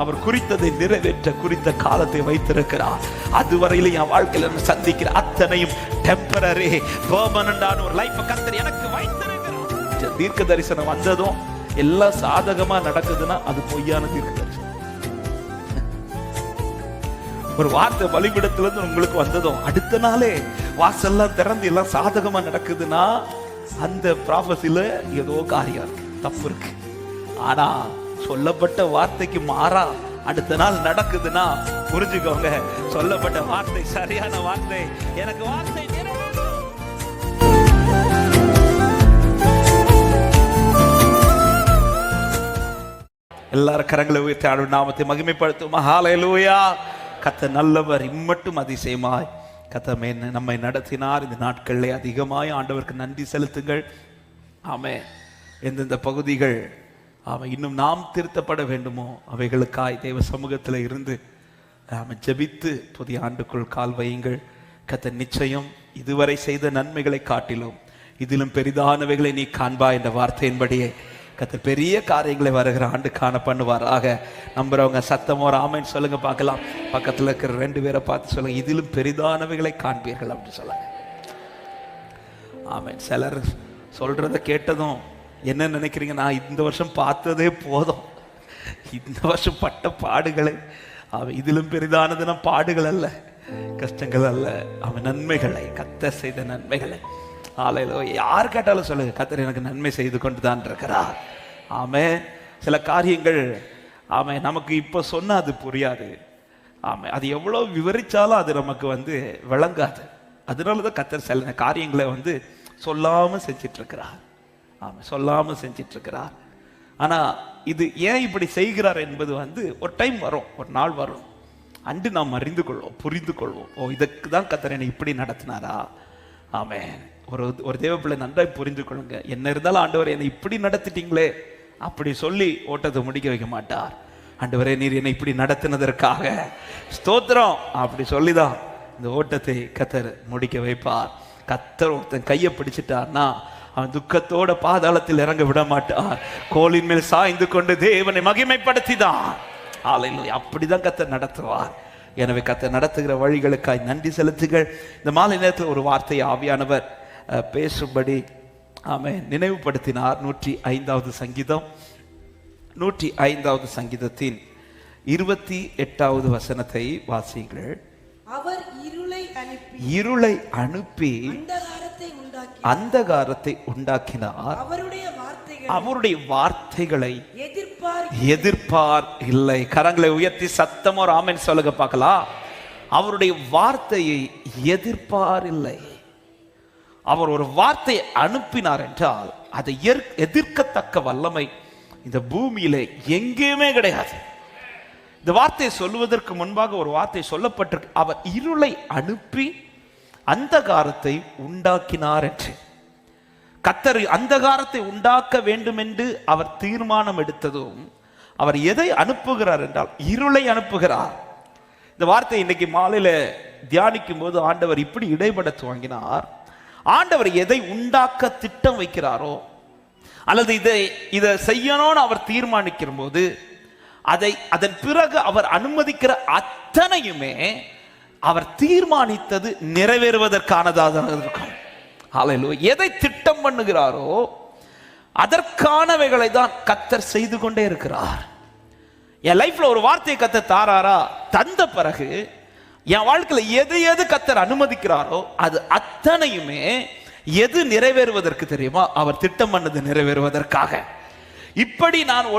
அவர் குறித்ததை நிறைவேற்ற குறித்த காலத்தை வைத்திருக்கிறார். அதுவரையில என் வாழ்க்கையில சந்திக்கிற அத்தனையும் டெம்பரரி, பெர்மனன்டான ஒரு லைஃப் கர்த்தர் எனக்கு வைத்திருக்கிறார். தீர்க்க தரிசனம் வந்ததும் எல்லாம் சாதகமா நடக்குதுன்னா அது பொய்யான தீர்க்க தரிசனம். ஒரு வார்த்தை பலிபீடத்துல இருந்து உங்களுக்கு வந்ததும் அடுத்த நாளே வாசல்லாம் திறந்து எல்லாம் சாதகமா நடக்குதுன்னா அந்த ப்ராபஸில ஏதோ காரியம் இருக்கு, தப்பு இருக்கு. ஆனா சொல்லப்பட்ட வார்த்தைக்கு மாறா அடுத்த நாள் நடக்குதுன்னா புரிஞ்சுக்கோங்க, சொல்லப்பட்ட வார்த்தை சரியான வார்த்தை. எனக்கு வார்த்தை எல்லாரும் கரங்களை உயர்த்தி ஆண்டவர் நாமத்தை மகிமைப்படுத்தும். ஹல்லேலூயா. கர்த்தர் நல்லவர், இம்மட்டும் அதிசயமாய் கர்த்தர் நம்மை நடத்தினார். இந்த நாட்களிலே அதிகமாய் ஆண்டவருக்கு நன்றி செலுத்துங்கள். ஆமென். எந்தெந்த பகுதிகள் இன்னும் நாம் திருத்தப்பட வேண்டுமோ அவைகளுக்காய் தேவ சமூகத்தில் இருந்து ஜெபித்து புதிய ஆண்டுக்குள் கால் வையுங்கள். கர்த்தர் நிச்சயம் இதுவரை செய்த நன்மைகளை காட்டிலும் இதிலும் பெரிதானவைகளை நீ காண்பா என்ற வார்த்தையின்படியே கர்த்தர் பெரிய காரியங்களை வருகிற ஆண்டு காண பண்ணுவாராக. நம்புறவங்க சத்தமோ ஆமென் சொல்லுங்க பார்க்கலாம். பக்கத்தில் இருக்கிற 2 பேரை பார்த்து சொல்லுங்க, இதிலும் பெரிதானவைகளை காண்பீர்கள் அப்படின்னு சொல்லுங்க. ஆமென். சிலர் சொல்றத கேட்டதும் என்ன நினைக்கிறீங்க, நான் இந்த வருஷம் பார்த்ததே போதும், இந்த வருஷம் பட்ட பாடுகளை இதிலும் பெரிதானதுன்னா பாடுகள் அல்ல, கஷ்டங்கள் அல்ல, அவன் நன்மைகளை, கர்த்தர் செய்த நன்மைகளை. ஹல்லேலூயா. யார் கேட்டாலும் சொல்லுங்க, கர்த்தர் எனக்கு நன்மை செய்து கொண்டு தான் இருக்கிறார். ஆமென். சில காரியங்கள் நமக்கு இப்போ சொன்னா அது புரியாது. அது எவ்வளவு விவரிச்சாலும் அது நமக்கு விளங்காது. அதனாலதான் கர்த்தர் சில காரியங்களை சொல்லாம செஞ்சிட்டு இருக்கிறார். சொல்லாம செஞ்சிட்டு இருக்கிறார். ஆனா இது ஏன் இப்படி செய்கிறார் என்பது ஒரு டைம் வரும், ஒரு நாள் வரும், அன்று நாம் அறிந்து கொள்வோம், புரிந்து கொள்வோம். ஓ, இதுக்கு தான் கர்த்தர் என்னை இப்படி நடத்தினாரா. ஆமென். ஒரு தேவ பிள்ளை நன்றாய் புரிந்து கொள்ளுங்க. என்ன இருந்தாலும் ஆண்டவரே என்னை இப்படி நடத்திட்டீங்களே அப்படி சொல்லி ஓட்டத்தை முடிக்க வைக்க மாட்டார். ஆண்டவரே நீர் என்னை இப்படி நடத்தினதற்காக ஸ்தோத்திரம் அப்படி சொல்லிதான் இந்த ஓட்டத்தை கர்த்தர் முடிக்க வைப்பார். கர்த்தர் ஒருத்தன் கையை பிடிச்சிட்டார்னா அவன் துக்கத்தோட பாதாளத்தில் இறங்க விட மாட்டார். கோலின் மேல் சாய்ந்து கொண்டு தேவனை மகிமைப்படுத்திதான் அப்படிதான் கர்த்தர் நடத்துவார். எனவே கர்த்தர் நடத்துகிற வழிகளுக்காய் நன்றி செலுத்துங்கள். இந்த மாலை நேரத்தில் ஒரு வார்த்தை ஆவியானவர் பேசும்படி நினைவுபடுத்தினார். 105வது சங்கீதம் 105வது சங்கீதத்தின் 28வது வசனத்தை வாசியுங்கள். அவர் இருளை அனுப்பி அந்தகாரத்தை உண்டாக்கினார். அவருடைய வார்த்தைகளை எதிர்ப்பார் இல்லை. கரங்களை உயர்த்தி சத்தமோ ஆமென் சொல்லுங்க பார்க்கலாம். அவருடைய வார்த்தையை எதிர்ப்பார் இல்லை. அவர் ஒரு வார்த்தையை அனுப்பினார் என்றால் அதை எதிர்க்கத்தக்க வல்லமை இந்த பூமியில எங்கேயுமே கிடையாது. இந்த வார்த்தையை சொல்லுவதற்கு முன்பாக ஒரு வார்த்தை சொல்லப்பட்டிருக்கு. அவர் இருளை அனுப்பி அந்தகாரத்தை உண்டாக்கினார் என்று. கர்த்தர் அந்தகாரத்தை உண்டாக்க வேண்டும் என்று அவர் தீர்மானம் எடுத்ததும் அவர் எதை அனுப்புகிறார் என்றால் இருளை அனுப்புகிறார். இந்த வார்த்தை இன்னைக்கு மாலையில தியானிக்கும் போது ஆண்டவர் இப்படி இடைபட துவங்கினார். ஆண்டவர் எதை உண்டாக்க திட்டம் வைக்கிறாரோ அல்லது இதை செய்யணும்னு அவர் தீர்மானிக்கிற போது அதன் பிறகு அவர் அனுமதிக்கிற அத்தனையுமே அவர் தீர்மானித்தது நிறைவேறுவதற்கானதாக இருக்கும். ஹல்லேலூயா. எதை திட்டம் பண்ணுகிறாரோ அதற்கானவைகளை தான் கர்த்தர் செய்து கொண்டே இருக்கிறார். என் லைஃப்ல ஒரு வார்த்தையை கர்த்தர் தாராரா, தந்த பிறகு என் வாழ்க்கையில எது கர்த்தர் அனுமதிக்கிறாரோ அது அத்தனையுமே எது நிறைவேறுவதற்கு தெரியுமா, அவர் திட்டம் பண்ணது நிறைவேறுவதற்காக. இப்படி நான்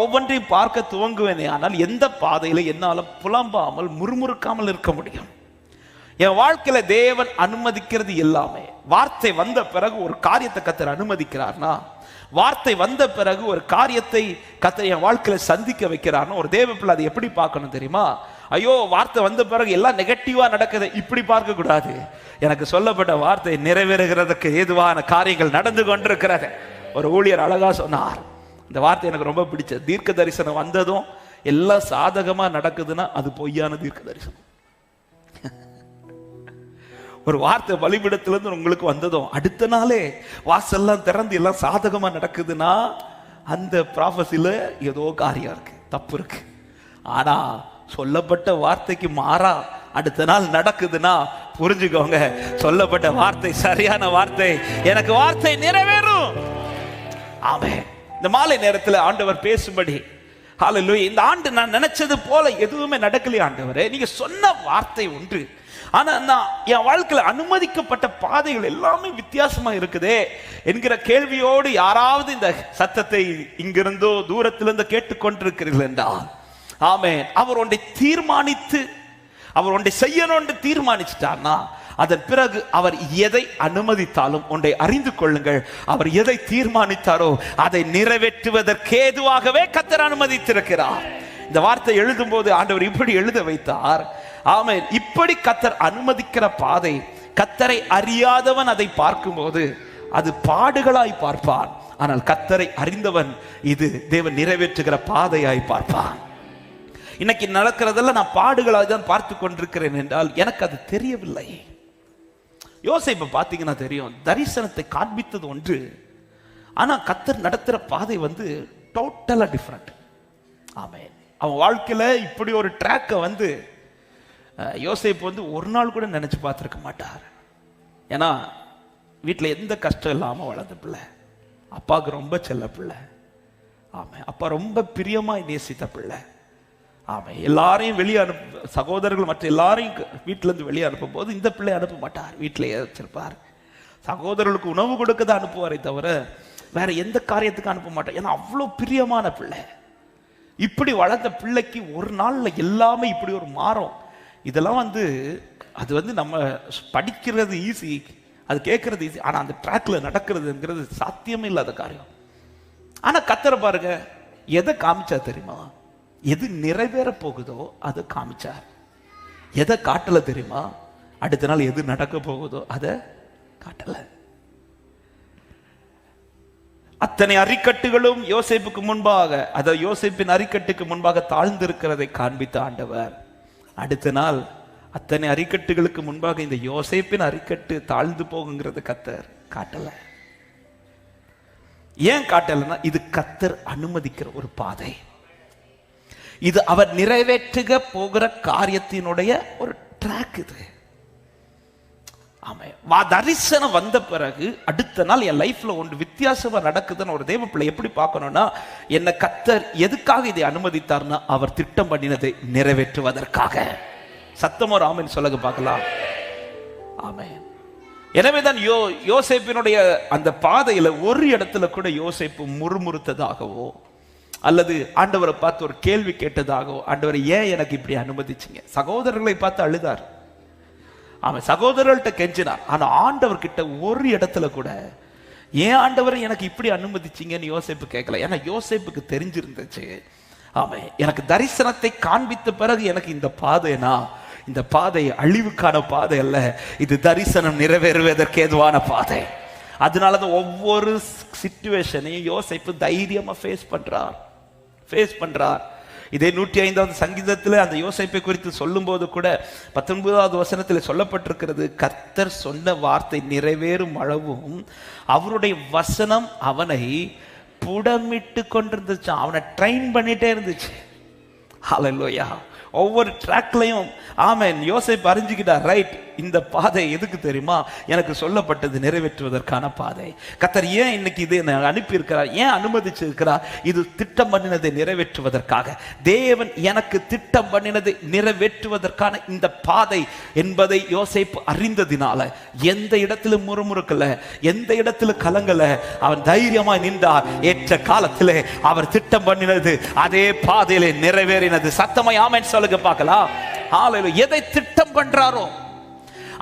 ஒவ்வொன்றையும் பார்க்க துவங்குவேனே, ஆனால் எந்த பாதையில என்னால புலம்பாமல் முறுமுறுக்காமல் இருக்க முடியும்? என் வாழ்க்கையில தேவன் அனுமதிக்கிறது எல்லாமே, வார்த்தை வந்த பிறகு ஒரு காரியத்தை கர்த்தர் அனுமதிக்கிறார்னா, வார்த்தை வந்த பிறகு ஒரு காரியத்தை கர்த்தர் என் வாழ்க்கையில சந்திக்க வைக்கிறார்னா, ஒரு தேவ பிள்ளை அதை எப்படி பார்க்கணும் தெரியுமா? ஐயோ, வார்த்தை வந்த பிறகு எல்லாம் நெகட்டிவா நடக்குது இப்படி பார்க்க கூடாது. எனக்கு சொல்லப்பட்ட வார்த்தை நிறைவேறுகிறதுக்கு ஏதுவான காரியங்கள் நடந்து கொண்டிருக்கிறது. ஒரு ஊழியர் அழகா சொன்னார், இந்த வார்த்தை எனக்கு ரொம்ப பிடிச்ச. தீர்க்க தரிசனம் வந்ததும் எல்லாம் சாதகமா நடக்குதுன்னா அது பொய்யான தீர்க்க தரிசனம். ஒரு வார்த்தை பலிபீடத்திலிருந்து உங்களுக்கு வந்ததும் அடுத்த நாளே வாசல்லாம் திறந்து எல்லாம் சாதகமா நடக்குதுன்னா அந்த ப்ராபஸில ஏதோ காரியம் இருக்கு, தப்பு இருக்கு. ஆனா சொல்லப்பட்ட வார்த்தைக்கு மாறா அடுத்த நாள் நடக்குதுன்னா புரிஞ்சுக்கோங்க, சொல்லப்பட்ட வார்த்தை சரியான வார்த்தை, எனக்கு வார்த்தை நிறைவேறும். ஆமென். இந்த மாலை நேரத்தில் ஆண்டவர் பேசும்படி, ஹல்லேலூயா, இந்த ஆண்டு நான் நினைச்சது போல எதுவுமே நடக்கலையே ஆண்டவரே, நீங்க சொன்ன வார்த்தை ஒன்று, ஆனா நான் என் வாழ்க்கையில அனுமதிக்கப்பட்ட பாதைகள் எல்லாமே வித்தியாசமா இருக்குதே என்கிற கேள்வியோடு யாராவது இந்த சத்தத்தை இங்கிருந்தோ தூரத்திலிருந்து கேட்டுக்கொண்டிருக்கிறீர்கள் என்றால், ஆமென், அவர் ஒன்றை தீர்மானித்து அவர் ஒன்றை செய்யணும்னு தீர்மானிச்சிட்டார்னா அதன் பிறகு அவர் எதை அனுமதித்தாலும் ஒன்றை அறிந்து கொள்ளுங்கள், அவர் எதை தீர்மானித்தாரோ அதை நிறைவேற்றுவதற்கு ஏதுவாகவே கர்த்தர் அனுமதித்திருக்கிறார். இந்த வார்த்தை எழுதும் போது ஆண்டவர் இப்படி எழுத வைத்தார். ஆமென். இப்படி கர்த்தர் அனுமதிக்கிற பாதை, கர்த்தரை அறியாதவன் அதை பார்க்கும்போது அது பாடுகளாய் பார்ப்பான். ஆனால் கர்த்தரை அறிந்தவன் இது தேவன் நிறைவேற்றுகிற பாதையாய் பார்ப்பான். இன்னைக்கு நடக்கிறதெல்லாம் நான் பாடுகளாக தான் பார்த்து கொண்டிருக்கிறேன் என்றால் எனக்கு அது தெரியவில்லை. யோசேப்பை பார்த்தீங்கன்னா தெரியும், தரிசனத்தை காண்பித்தது ஒன்று, ஆனா கர்த்தர் நடத்துற பாதை டோட்டலா டிஃபரெண்ட். ஆமென். அவன் வாழ்க்கையில இப்படி ஒரு ட்ராக்கை யோசேப்பு ஒரு நாள் கூட நினைச்சு பார்த்துருக்க மாட்டார். ஏன்னா வீட்டில் எந்த கஷ்டம் இல்லாமல் வளர்ந்த பிள்ளை, அப்பாவுக்கு ரொம்ப செல்ல பிள்ளை. ஆமாம், அப்பா ரொம்ப பிரியமாய் நேசித்த பிள்ளை. ஆமாம், எல்லாரையும் வெளியே சகோதரர்கள் மற்ற எல்லாரையும் வீட்டிலேருந்து வெளியே அனுப்பும் போது இந்த பிள்ளை அனுப்ப மாட்டார், வீட்டிலேயே வச்சிருப்பார். சகோதரர்களுக்கு உணவு கொடுக்க தான் அனுப்புவாரே தவிர வேற எந்த காரியத்துக்கு அனுப்ப மாட்டார். ஏன்னா அவ்வளோ பிரியமான பிள்ளை. இப்படி வளர்ந்த பிள்ளைக்கு ஒரு நாள்ல எல்லாமே இப்படி ஒரு மாறும். இதெல்லாம் அது நம்ம படிக்கிறது ஈஸி, அது கேட்கறது ஈஸி, ஆனா அந்த ட்ராக்ல நடக்கிறதுங்கிறது சாத்தியமே இல்லாத காரியம். ஆனா கர்த்தர் பாருங்க, எதை காமிச்சா தெரியுமா? எது நிறைவேற போகுதோ அதை காமிச்சார். எதை காட்டல தெரியுமா? அடுத்த நாள் எது நடக்க போகுதோ அதை காட்டல. அத்தனை அரிக்கட்டுகளும் யோசேப்புக்கு முன்பாக, அதாவது யோசேப்பின் அரிக்கட்டுக்கு முன்பாக தாழ்ந்திருக்கிறதை காண்பித்த ஆண்டவர், அடுத்த நாள் அத்தனை அரிக்கட்டுகளுக்கு முன்பாக இந்த யோசேப்பின் அரிக்கட்டு தாழ்ந்து போகுங்கிறது கர்த்தர் காட்டல. ஏன் காட்டலன்னா இது கர்த்தர் அனுமதிக்கிற ஒரு பாதை. இது அவர் நிறைவேற்றுக போகிற காரியத்தினுடைய ஒரு ட்ராக். இது ஆமா, தரிசனம் வந்த பிறகு அடுத்த நாள் என் லைஃப்ல ஒன்று வித்தியாசமா நடக்குதுன்னு ஒரு தேவ பிள்ளை எப்படி பார்க்கணும்னா, என்ன கர்த்தர் எதுக்காக இதை அனுமதித்தார்னா அவர் திட்டம் பண்ணினதை நிறைவேற்றுவதற்காக. சத்தமோ ஆமென் சொல்லுங்க பார்க்கலாம். ஆமென். எனவேதான் யோசேப்பினுடைய அந்த பாதையில ஒரு இடத்துல கூட யோசேப்பு முறுமுறுத்ததாகவோ அல்லது ஆண்டவரை பார்த்து ஒரு கேள்வி கேட்டதாகவோ, ஆண்டவரை ஏன் எனக்கு இப்படி அனுமதிச்சிங்க, சகோதரர்களை பார்த்து அழுதார். அவன் சகோதரர்கள்ட்ட கெஞ்சினார். ஆனா ஆண்டவர் கிட்ட ஒரு இடத்துல கூட ஏன் ஆண்டவரை எனக்கு இப்படி அனுமதிச்சிங்கன்னு யோசேப்பு கேட்கல. ஏன்னா யோசேப்புக்கு தெரிஞ்சிருந்துச்சு, ஆமாம், எனக்கு தரிசனத்தை காண்பித்த பிறகு எனக்கு இந்த பாதைனா, இந்த பாதை அழிவுக்கான பாதை அல்ல, இது தரிசனம் நிறைவேறுவதற்கு ஏதுவான பாதை. அதனாலதான் ஒவ்வொரு சிச்சுவேஷனையும் யோசேப்பு தைரியமா ஃபேஸ் பண்றார். இதே 105வது சங்கீதத்தில் அந்த யோசேப்பை குறித்து சொல்லும் போது கூட 19வது வசனத்தில் சொல்லப்பட்டிருக்கிறது, கர்த்தர் சொன்ன வார்த்தை நிறைவேறும் அளவும் அவருடைய வசனம் அவனை புடமிட்டு கொண்டிருந்துச்சு, அவனை ட்ரெயின் பண்ணிட்டே இருந்துச்சு. ஹல்லேலூயா. ஒவ்வொரு ட்ராக்லையும் ஆமென் யோசேப்பு அறிஞ்சுக்கிட்டார், ரைட், இந்த பாதை எதுக்கு தெரியுமா? எனக்கு சொல்லப்பட்டது நிறைவேற்றுவதற்கான பாதை. கர்த்தர் ஏன் இன்னைக்கு இது அனுப்பி இருக்கிறார், ஏன் அனுமதிச்சிருக்கிறார்? இது திட்டம் பண்ணினதை நிறைவேற்றுவதற்காக. தேவன் எனக்கு திட்டம் பண்ணினதை நிறைவேற்றுவதற்கான இந்த பாதை என்பதை யோசேப்பு அறிந்ததினால எந்த இடத்திலும் முறுமுறுக்கல, எந்த இடத்திலும் கலங்கல, அவன் தைரியமாய் நின்றார். ஏற்ற காலத்திலே அவர் திட்டம் பண்ணினது அதே பாதையிலே நிறைவேறினது. சத்தமாய் ஆமென் சொல்லுங்க பார்க்கலாம். ஹல்லேலூயா. எதை திட்டம் பண்றாரோ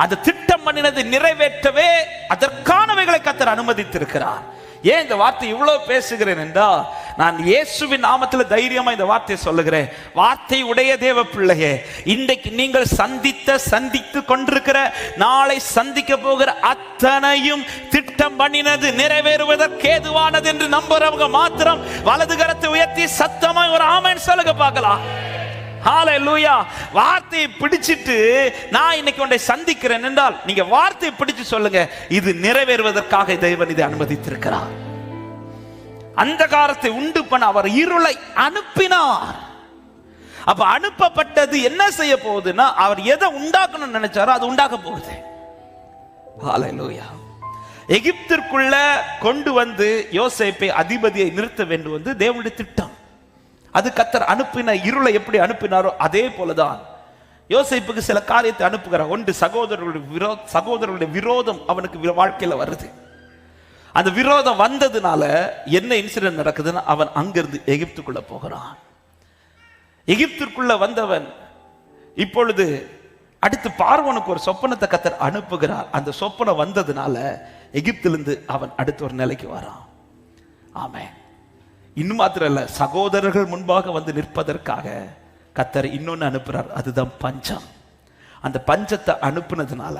அந்த திட்டம் பண்ணினது நிறைவேற்றவே அதற்கானவைகளை கர்த்தர் அனுமதித்திருக்கிறார். ஏன் இந்த வார்த்தை இவ்வளவு பேசுகிறேன் என்றால், நான் இயேசுவின் நாமத்தில் தைரியமா இந்த வார்த்தையை சொல்லுகிறேன். வார்த்தை உடைய தேவ பிள்ளையே, இன்றைக்கு நீங்கள் சந்தித்து கொண்டிருக்கிற, நாளை சந்திக்க போகிற அத்தனையும் திட்டம் பண்ணினது நிறைவேறுவதற்கு ஏதுவானது என்று நம்புறவங்க மாத்திரம் வலது கரத்தை உயர்த்தி சத்தமா ஒரு ஆமென் சொல்லுங்க பார்க்கலாம். ஹல்லேலூயா. வார்த்தையை பிடிச்சிட்டு நான் இன்னைக்கு உன்னை சந்திக்கிறேன் என்றால் நீங்க வார்த்தையை பிடிச்சு சொல்லுங்க, இது நிறைவேறுவதற்காக தேவன் இதை அனுமதித்திருக்கிறார். அந்தகாரத்தை உண்டு பண்ண அவர் இருளை அனுப்பினார். அப்ப அனுப்பப்பட்டது என்ன செய்ய போகுதுன்னா, அவர் எதை உண்டாக்கணும்னு நினைச்சாரோ அது உண்டாக்க போகுது. ஹல்லேலூயா. எகிப்திற்குள்ள கொண்டு வந்து யோசேப்பை அதிபதியை நிறுத்த வேண்டும் வந்து தேவனுடைய திட்டம். அது கர்த்தர் அனுப்பின இருளை எப்படி அனுப்பினாரோ அதே போலதான் யோசேப்புக்கு சில காரியத்தை அனுப்புகிறார். ஒன்று, சகோதரர்களுடைய விரோதம் அவனுக்கு வாழ்க்கையில வருது. அந்த விரோதம் வந்ததுனால என்ன இன்சிடென்ட் நடக்குதுன்னா, அவன் அங்கிருந்து எகிப்துக்குள்ள போகிறான். எகிப்திற்குள்ள வந்தவன் இப்பொழுது அடுத்து பார்வோனுக்கு ஒரு சொப்பனத்தை கர்த்தர் அனுப்புகிறார். அந்த சொப்பனம் வந்ததுனால எகிப்திலிருந்து அவன் அடுத்த ஒரு நிலைக்கு வரான். ஆமென். இன்னும் மாத்திரம் இல்ல, சகோதரர்கள் முன்பாக வந்து நிற்பதற்காக கர்த்தர் இன்னொன்னு அனுப்புறார். அதுதான் பஞ்சம். அந்த பஞ்சத்தை அனுப்புனதுனால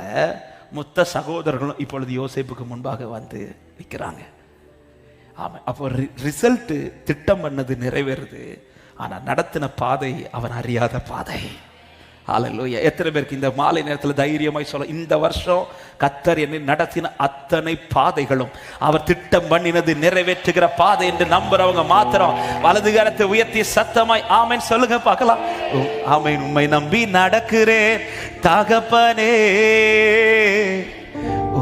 மொத்த சகோதரர்களும் இப்பொழுது யோசேப்புக்கு முன்பாக வந்து நிற்கிறாங்க. ஆமா, அப்போ ரிசல்ட் திட்டம் பண்ணது நிறைவேறுது. ஆனா நடத்தின பாதை அவன் அறியாத பாதை. ஹல்லேலூயா. எத்தனை பேருக்கு இந்த மாலை நேரத்தில் தைரியமாய் சொல்ல, இந்த வருஷம் கர்த்தர் என்னை நடத்தின அத்தனை பாதைகளும் அவர் திட்டம் பண்ணினது நிறைவேற்றுகிற பாதை என்று நம்புறவங்க மாத்திரம் வலது கரத்தை உயர்த்தி சத்தமாய் ஆமென் சொல்லுங்க பார்க்கலாம். ஆமென். உம்மை நம்பி நடக்கிறேன் தகப்பனே,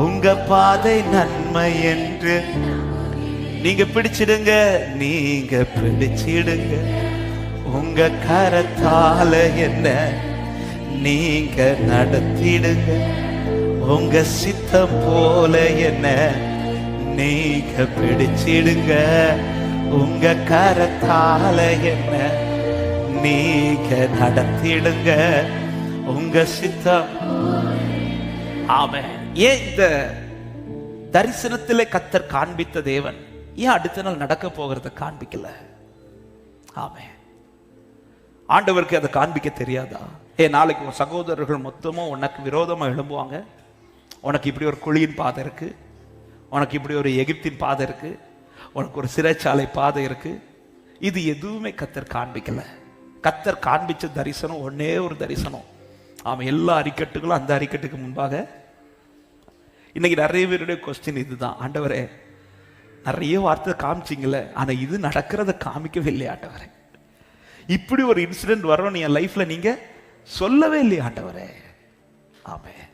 உங்க பாதை நன்மை என்று நீங்க பிடிச்சிடுங்க, நீங்க பிடிச்சிடுங்க. உங்க கரத்தால என்ன நீங்க நடத்திடுங்க. உங்க சித்தம் போல என்ன நீங்க பிடிச்சிடுங்க. உங்க கரத்தால என்ன நீங்க நடத்திடுங்க. உங்க சித்தம். ஆமென். ஏன் இந்த தரிசனத்திலே கர்த்தர் காண்பித்த தேவன் ஏன் அடுத்த நாள் நடக்க போகிறத காண்பிக்கல? ஆமென். ஆண்டவருக்கு அதை காண்பிக்க தெரியாதா? நாளைக்கு உன் சகோதரர்கள் மொத்தமும் உனக்கு விரோதமா எழும்புவாங்க. உனக்கு இப்படி ஒரு குழியின் பாதை இருக்கு, உனக்கு இப்படி ஒரு எகிப்தின் பாதை இருக்கு, உனக்கு ஒரு சிறைச்சாலை பாதை இருக்கு. இது எதுவுமே கர்த்தர் காண்பிக்கல. கர்த்தர் காண்பிச்ச தரிசனம் ஒன்னே ஒரு தரிசனம். அவன் எல்லா அறிக்கட்டுகளும் அந்த அறிக்கட்டுக்கு முன்பாக. இன்னைக்கு நிறைய பேருடைய கொஸ்டின் இதுதான், ஆண்டவரே நிறைய வார்த்தை காமிச்சிங்களே, ஆனா இது நடக்கிறத காமிக்கவே இல்லையா ஆண்டவரே? இப்படி ஒரு இன்சிடென்ட் வரும் என் லைஃப்ல நீங்க சொல்லவே இல்லையா ஆண்டவரே? ஆமென்.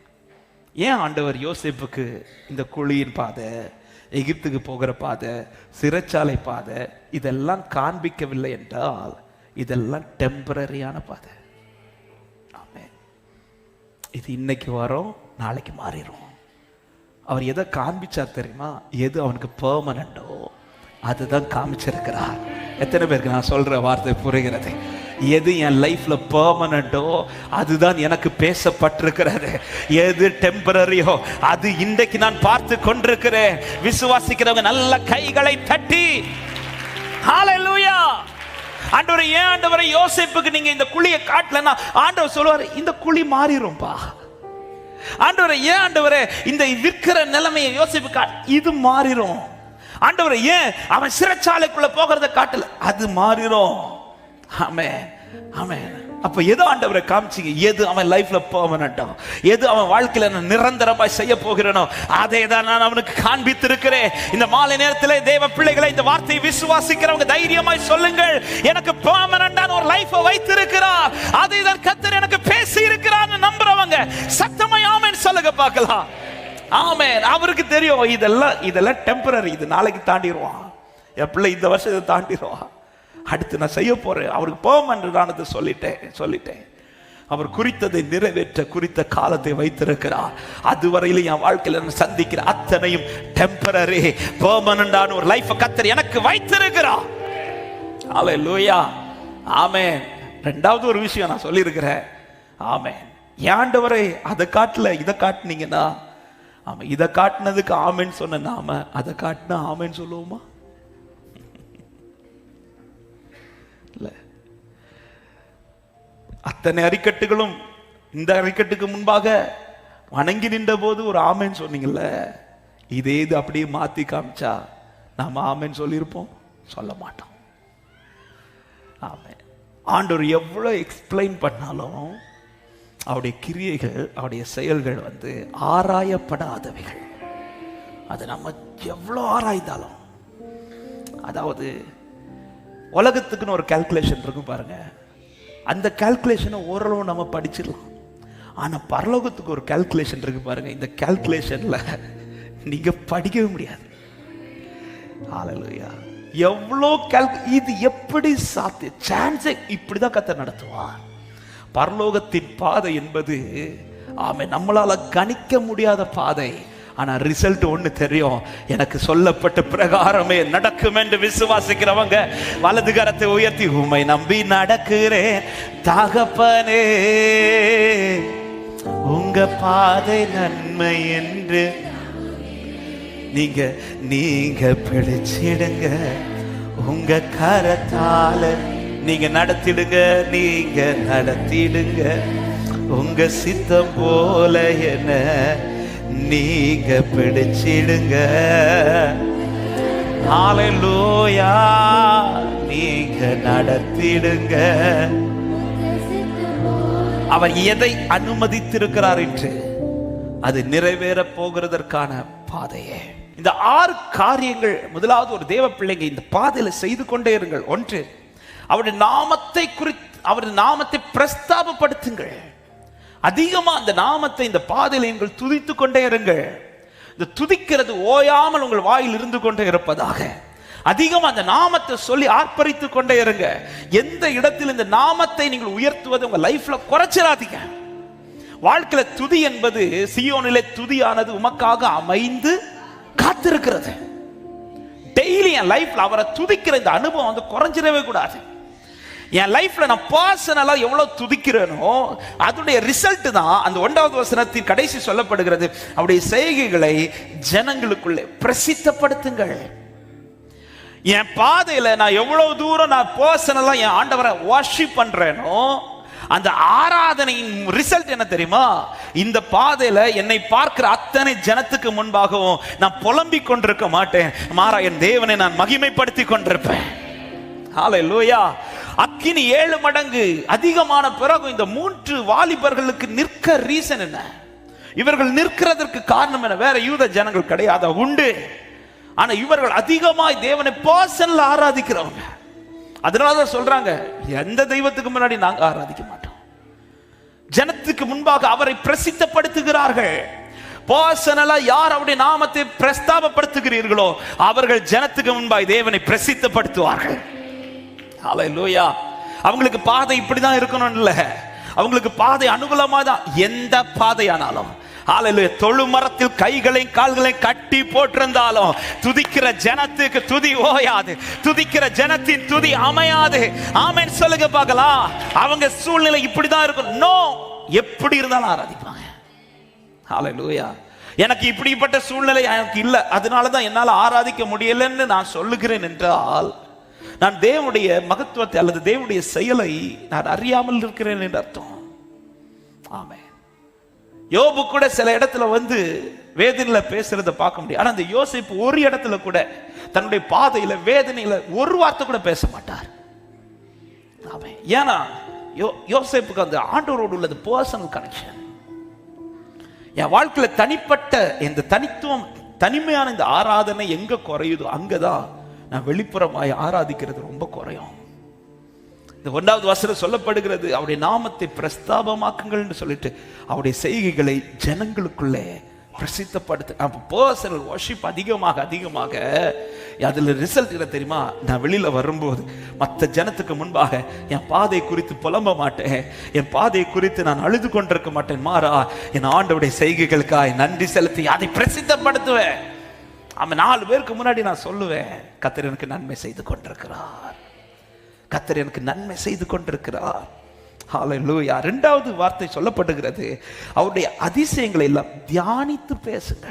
ஏன் ஆண்டவர் யோசேப்புக்கு இந்த குழியின் பாதை, எகிப்துக்கு போகிற பாதை, சிறைச்சாலை பாதை இதெல்லாம் காண்பிக்கவில்லை என்றால் இதெல்லாம் டெம்பரரியான பாதை. ஆமென். இது இன்னைக்கு வரும், நாளைக்கு மாறிடும். அவர் எதை காண்பிச்சார் தெரியுமா? எது அவனுக்கு பெர்மனண்டோ அதுதான் காமிச்சிருக்கிறார். எத்தனை பேருக்கு நான் சொல்ற வார்த்தை புரிகிறது? எது என் லைஃப்ல பெர்மனண்டோ அதுதான் எனக்கு பேசப்பட்டிருக்கிறது. எது டெம்பரரியோ அது இன்றைக்கு நான் பார்த்து கொண்டிருக்கிறேன். விசுவாசிக்கிறவங்க நல்ல கைகளை தட்டி ஹல்லேலூயா. ஆண்டவரே, ஏன் ஆண்டவரே யோசேப்புக்கு நீங்க இந்த குழியை காட்டலன்னா ஆண்டவர் சொல்லுவார், இந்த குழி மாறிடும்பா. ஆண்டவரே, ஏன் ஆண்டவரே இந்த விற்கிற நிலைமையை யோசேப்பு இது மாறிடும். ஆண்டவரே, ஏன் அவன் சிறைச்சாலைக்குள்ள போகிறத காட்டல, அது மாறிடும். ஆமென், ஆமென். அப்ப எது ஆண்டவரை காமிச்சிங்க? எது அவன் லைஃப்ல பெர்மனண்டோ, எது அவன் வாழ்க்கையில நான் நிரந்தரமாய் செய்ய போகிறேனோ அதை தான் நான் அவனுக்கு காண்பித்திருக்கிறேன். இந்த மாலை நேரத்தில் தேவ பிள்ளைகளை இந்த வார்த்தையை விசுவாசிக்கிறவங்க தைரியமாய் சொல்லுங்கள், எனக்கு பெர்மனண்டான ஒரு லைஃபை வைத்திருக்கிறார், அதை தான் கர்த்தர் எனக்கு பேசி இருக்கிறார் நம்புறவங்க சத்தமாய் ஆமென் சொல்லுங்க பார்க்கலாம். ஆமென். அவருக்கு தெரியும் இதெல்லாம் டெம்பரரி, இது நாளைக்கு தாண்டிடுவான். என் பிள்ளை இந்த வருஷம் இதை தாண்டிடுவான், அடுத்து நான் செய்ய போறேன். அவருக்கு பெர்மனண்டானது சொல்லிட்டேன். அவர் குறித்ததை நிறைவேற்ற குறித்த காலத்தை வைத்திருக்கிறார். அதுவரையிலும் என் வாழ்க்கையில நான் சந்திக்கிற அத்தனையும் டெம்பரரி. பெர்மனண்டான ஒரு லைஃப் கர்த்தர் எனக்கு வைத்திருக்கிறார். ஹல்லேலூயா. ஆமென். ரெண்டாவது ஒரு விஷயம் நான் சொல்லியிருக்கிறேன். ஆமென். ஆண்டவரே அதை காட்டல இதை காட்டுனீங்கன்னா, ஆமா இதை காட்டினதுக்கு ஆமென் சொன்ன நாம அதை காட்டினா ஆமென் சொல்லுவோமா? இல்ல. அத்தனை அறிக்கட்டுகளும் இந்த அறிக்கட்டுக்கு முன்பாக வணங்கி நின்ற போது ஒரு ஆமென் சொன்னீங்கல்ல, இதே இது அப்படியே மாத்தி காமிச்சா நாம ஆமென் சொல்லியிருப்போம்? சொல்ல மாட்டோம். ஆமென். ஆண்டவர் எவ்வளவு எக்ஸ்பிளைன் பண்ணாலும் அவருடைய கிரியைகள் அவருடைய செயல்கள் ஆராயப்படாதவைகள். அது நம்ம எவ்வளோ ஆராய்ந்தாலும், அதாவது உலகத்துக்குன்னு ஒரு கால்குலேஷன் இருக்கும் பாருங்க, அந்த கால்குலேஷனை ஓரளவு நம்ம படிச்சிடலாம். ஆனா பரலோகத்துக்கு ஒரு கால்குலேஷன் இருக்கு பாருங்க. இந்த கால்குலேஷன்ல நீங்க படிக்கவே முடியாது. ஹல்லேலூயா. எவ்வளோ இது எப்படி சாத்திய சான்ஸே இப்படிதான் கர்த்தர் நடத்துவார். பரலோகத்தின் பாதை என்பது நம்மளால கணிக்க முடியாத பாதை. ஆனா ரிசல்ட் ஒண்ணு தெரியும், எனக்கு சொல்லப்பட்ட பிரகாரமே நடக்கும் என்று விசுவாசிக்கிறவங்க வலது கரத்தை உயர்த்தி, உம்மை நம்பி நடக்கிறேன் தகப்பனே, உங்க பாதை நன்மை என்று நீங்க பிடிச்சிடுங்க, உங்க கரத்தால நீங்க நடத்திடுங்க, உங்க சித்தம் போல என்ன நீங்க பிடிச்சிடுங்க. ஹல்லேலூயா. நீங்க நடத்திடுங்க. அவர் எதை அனுமதித்திருக்கிறார் என்று அது நிறைவேற போகிறதற்கான பாதையே. இந்த 6 காரியங்கள், முதலாவது ஒரு தேவ பிள்ளைங்க இந்த பாதையில செய்து கொண்டே இருங்கள். ஒன்று, அவருடைய நாமத்தை அவருடைய நாமத்தை பிரஸ்தாபப்படுத்துங்கள். அதிகமா அந்த நாமத்தை இந்த பாதையில நீங்கள் துதித்து கொண்டே இருங்கள். இந்த துதிக்கிறது ஓயாமல் உங்கள் வாயில் இருந்து கொண்டே இருப்பதாக. அதிகமா அந்த நாமத்தை சொல்லி ஆர்ப்பரித்து கொண்டே இருங்க. எந்த இடத்தில் இந்த நாமத்தை நீங்கள் உயர்த்துவது உங்க லைஃப்ல குறைச்சிடாதீங்க. வாழ்க்கையில துதி என்பது, சீயோனிலே துதியானது உமக்காக அமைந்து காத்திருக்கிறது. டெய்லி என் லைஃப்ல அவரை துதிக்கிற இந்த அனுபவம் வந்து குறைஞ்சிடவே கூடாது. என் லைஃப்ல நான் பர்சனலா எவ்வளவு துதிக்கிறேனோ அதனுடைய ரிசல்ட் தான் அந்த 1வது வசனத்தின் கடைசி சொல்லப்படுகிறது, அவருடைய செய்கைகளை ஜனங்களுக்குள்ளே பிரசித்தப்படுத்துங்கள். என் பாதையில நான் எவ்வளவு தூரம் நான் பர்சனலா என் ஆண்டவரை வர்ஷிப் பண்றேனோ அந்த ஆராதனையின் ரிசல்ட் என்ன தெரியுமா? இந்த பாதையில என்னை பார்க்கிற அத்தனை ஜனத்துக்கு முன்பாகவும் நான் புலம்பிக் கொண்டிருக்க மாட்டேன், மாறா என் தேவனை நான் மகிமைப்படுத்தி கொண்டிருப்பேன். ஹல்லேலூயா. அக்கினி 7 மடங்கு அதிகமான பிறகு இந்த 3 வாலிபர்களுக்கு நிற்க ரீசன் என்ன? இவர்கள் நிற்கிறதற்கு காரணம் என்ன? வேற யூத ஜனங்கள் கிடையாது, உண்டு. ஆனா இவர்கள் அதிகமாய் தேவனை பர்சனலா ஆராதிக்கிறவங்க. அதனாலதான் சொல்றாங்க, எந்த தெய்வத்துக்கு முன்னாடி நாங்க ஆராதிக்க மாட்டோம், ஜனத்துக்கு முன்பாக அவரை பிரசித்தப்படுத்துகிறார்கள். பர்சனலா யார் அவருடைய நாமத்தை பிரஸ்தாபப்படுத்துகிறீர்களோ அவர்கள் ஜனத்துக்கு முன்பாக தேவனை பிரசித்தப்படுத்துவார்கள். ஹல்லேலூயா. அவங்களுக்கு பாதை இப்படிதான் இருக்கணும் இல்ல, அவங்களுக்கு பாதை அனுகூலமா தான். எந்த பாதையானாலும் ஹல்லேலூயா. தொழுமரத்தில் கைகளையும் கால்களையும் கட்டி போட்டிருந்தாலும் துதிக்கிற ஜனத்துக்கு துதி ஓயாது, துதிக்கிற ஜனத்தின் துதி அமையாது. ஆமென் சொல்லுங்க பார்க்கலாம். அவங்க சூழ்நிலை இப்படிதான் இருக்கும். நோ, எப்படி இருந்தாலும் ஆராதிப்பாங்க. ஹல்லேலூயா. எனக்கு இப்படிப்பட்ட சூழ்நிலை எனக்கு இல்லை, அதனாலதான் என்னால ஆராதிக்க முடியலன்னு நான் சொல்லுகிறேன் என்றால் நான் தேவனுடைய மகத்துவத்தை அல்லது தேவனுடைய செயலை நான் அறியாமல் இருக்கிறேன் என்று அர்த்தம். ஆமென். யோபு கூட சில இடத்துல வந்து வேதனையில பேசுறத பார்க்க முடியும். ஆனா அந்த யோசேப்பு ஒரு இடத்துல கூட தன்னுடைய பாதையில வேதனையில ஒரு வார்த்தை கூட பேச மாட்டார். ஆமென். ஏன்னா யோசேப்புக்கு அந்த ஆண்டவரோடு உள்ளது பர்சனல் கனெக்ஷன். என் வாழ்க்கையில தனிப்பட்ட இந்த தனித்துவம், தனிமையான இந்த ஆராதனை எங்க குறையுதோ அங்கதான் நான் வெளிப்புறமாய் ஆராதிக்கிறது ரொம்ப குறையும். இந்த 1வது வசனம் சொல்லப்படுகிறது, அவருடைய நாமத்தை பிரஸ்தாபமாக்குங்கள் என்று சொல்லிட்டு அவருடைய செய்கைகளை ஜனங்களுக்குள்ளே பிரசித்தப்படுத்து. அப்போ பர்சனல் வர்ஷிப் அதிகமாக அதுல ரிசல்ட் என்ன தெரியுமா? நான் வெளியில வரும்போது மற்ற ஜனத்துக்கு முன்பாக என் பாதை குறித்து புலம்ப மாட்டேன், என் பாதை குறித்து நான் அழுது கொண்டிருக்க மாட்டேன், மாறா என் ஆண்டவருடைய செய்கைகளுக்காய் நன்றி செலுத்தி அதை பிரசித்தப்படுத்துவேன். அவன் 4 பேருக்கு முன்னாடி நான் சொல்லுவேன், கர்த்தர் எனக்கு நன்மை செய்து கொண்டிருக்கிறார், கர்த்தர் எனக்கு நன்மை செய்து கொண்டிருக்கிறார். ஹல்லேலூயா. 2வது வார்த்தை சொல்லப்படுகிறது, அவருடைய அதிசயங்களை எல்லாம் தியானித்து பேசுங்க,